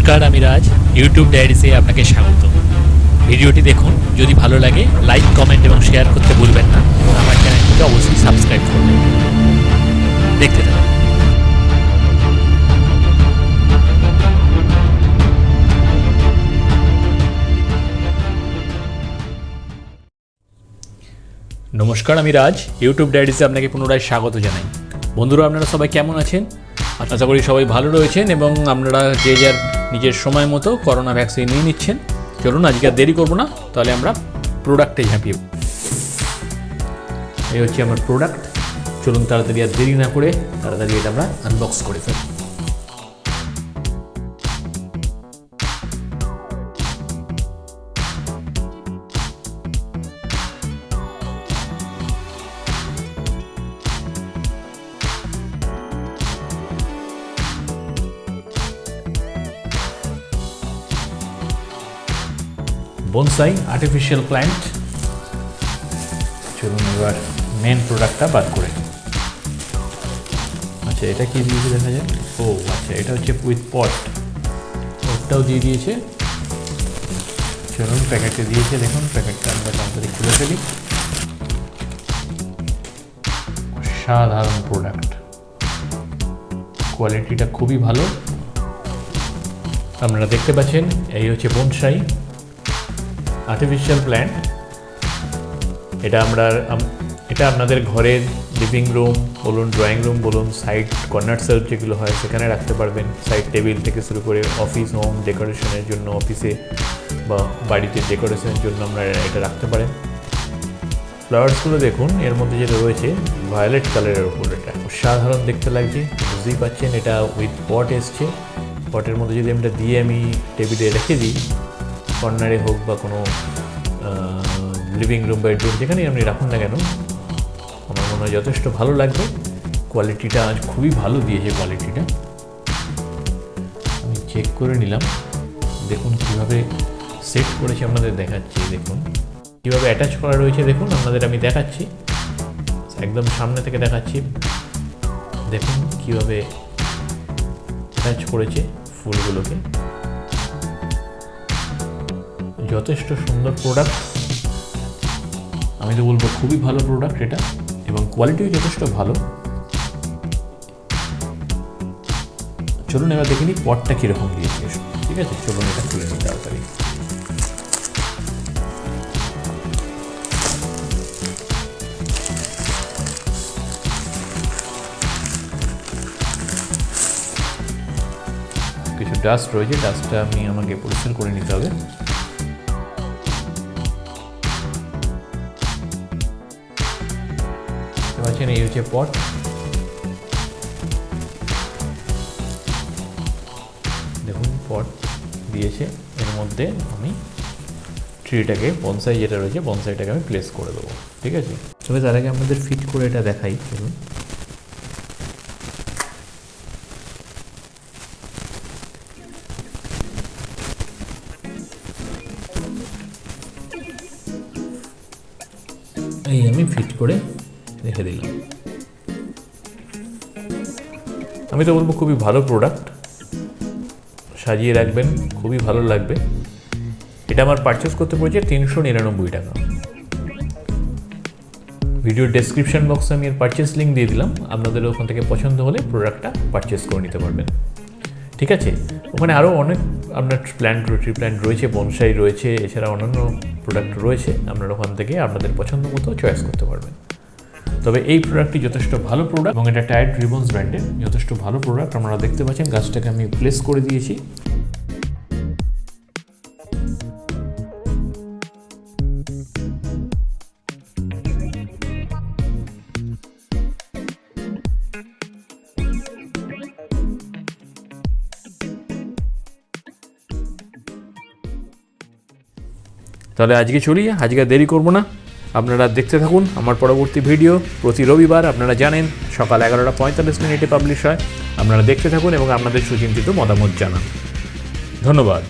নমস্কার, আমি রাজ। ইউটিউব ডায়েরিসে আপনাকে স্বাগত। ভিডিওটি দেখুন, যদি ভালো লাগে লাইক, কমেন্ট এবং শেয়ার করতে ভুলবেন না। আমার চ্যানেলটিকে অবশ্যই সাবস্ক্রাইব করবেন। দেখতে থাকুন। নমস্কার, আমি রাজ। ইউটিউব ডায়েরিসে আপনাকে পুনরায় স্বাগত জানাই। বন্ধুরা, আপনারা সবাই কেমন আছেন? আশা করি সবাই ভালো রয়েছেন এবং আপনারা যে যার নিজের সময় মতো করোনা ভ্যাকসিন নিয়ে নিচ্ছেন। চলুন, আজকে আর দেরি করবো না, তাহলে আমরা প্রোডাক্টে ঝাঁপিয়ে। এই হচ্ছে আমার প্রোডাক্ট। চলুন তাড়াতাড়ি আর দেরি না করে তাড়াতাড়ি এটা আমরা আনবক্স করে ফেলি। Bonsai artificial plant. চলুন এবার মেন প্রোডাক্টটা বাদ করে। আচ্ছা, এটা কি দিয়েছে দেখা যায়? ও আচ্ছা, এটা হচ্ছে উইথ পটটাও দিয়ে দিয়েছে। চলুন প্যাকেটে দিয়েছে, দেখুন প্যাকেটটা আমরা তাড়াতাড়ি খুলে ফেলি। সাধারণ প্রোডাক্ট, কোয়ালিটিটা খুবই ভালো। আপনারা দেখতে পাচ্ছেন, এই হচ্ছে বনসাই আর্টিফিশিয়াল প্ল্যান্ট। এটা আপনাদের ঘরের লিভিং রুম বলুন, ড্রয়িং রুম বলুন, সাইড কর্নার সেলফ যেগুলো হয় সেখানে রাখতে পারবেন। সাইড টেবিল থেকে শুরু করে অফিস, হোম ডেকোরেশনের জন্য, অফিসে বা বাড়িতে ডেকোরেশনের জন্য আমরা এটা রাখতে পারেন। ফ্লাওয়ার্সগুলো দেখুন, এর মধ্যে যেটা রয়েছে ভায়োলেট কালারের ওপর, এটা অসাধারণ দেখতে লাগছে। বুঝতেই পাচ্ছেন এটা উইথ পট এসছে। পটের মধ্যে যদি আমরা দিয়ে আমি টেবিলে রেখে দিই, কর্নারে হোক বা কোনো লিভিং রুম, বেডরুম, যেখানেই আপনি রাখুন না কেন, আমার মনে হয় যথেষ্ট ভালো লাগবে। কোয়ালিটিটা আজ খুবই ভালো দিয়েছে। কোয়ালিটিটা আমি চেক করে নিলাম। দেখুন কীভাবে সেট করেছে, আপনাদের দেখাচ্ছি। দেখুন কীভাবে অ্যাটাচ করা রয়েছে, দেখুন আপনাদের আমি দেখাচ্ছি, একদম সামনে থেকে দেখাচ্ছি। দেখুন কীভাবে অ্যাটাচ করেছে ফুলগুলোকে। যথেষ্ট সুন্দর প্রোডাক্ট। আমি তো বলবো খুবই ভালো প্রোডাক্ট এটা, এবং কোয়ালিটিও যথেষ্ট ভালো। চলুন এবার দেখে নিই পটটা কীরকম দিয়েছে। ঠিক আছে, চলুন এটা খুলে নিই তাড়াতাড়ি। কিছু ডাস্ট রয়েছে, ডাস্টটা আমাকে পরিষ্কার করে নিতে হবে। এই হচ্ছে পট। দেখুন পট দিয়েছে, এর মধ্যে আমি ট্রিটাকে, বনসাই যেটা রয়েছে, বনসাইটাকে আমি প্লেস করে দেবো। ঠিক আছে, তবে তার আগে আমাদের ফিট করে এটা দেখাই। চলুন এই আমি ফিট করে রেখে দিলাম। আমি তো বলবো খুবই ভালো প্রোডাক্ট, সাজিয়ে রাখবেন, খুবই ভালো লাগবে। এটা আমার পারচেস করতে পড়েছে 399 টাকা। ভিডিওর ডেসক্রিপশন বক্সে আমি এর পারচেস লিঙ্ক দিয়ে দিলাম, আপনাদের ওখান থেকে পছন্দ হলে প্রোডাক্টটা পারচেস করে নিতে পারবেন। ঠিক আছে, ওখানে আরও অনেক আপনার ট্রি প্ল্যান্ট রয়েছে, বনসাই রয়েছে, এছাড়া অন্যান্য প্রোডাক্ট রয়েছে। আপনারা ওখান থেকে আপনাদের পছন্দ মতো চয়েস করতে পারবেন। তবে এই প্রোডাক্টটি যথেষ্ট ভালো প্রোডাক্ট এবং এটা টায়ার্ড রিবনস ব্র্যান্ডের যথেষ্ট ভালো প্রোডাক্ট। আপনারা দেখতে পাচ্ছেন গাছটাকে আমি প্লেস করে দিয়েছি। তাহলে আজকে চলি, আজকে দেরি করবো না। আপনারা দেখতে থাকুন আমার পরবর্তী ভিডিও। প্রতি রবিবার আপনারা জানেন সকাল 11:45 পাবলিশ হয়। আপনারা দেখতে থাকুন এবং আপনাদের সুচিন্তিত মতামত জানান। ধন্যবাদ।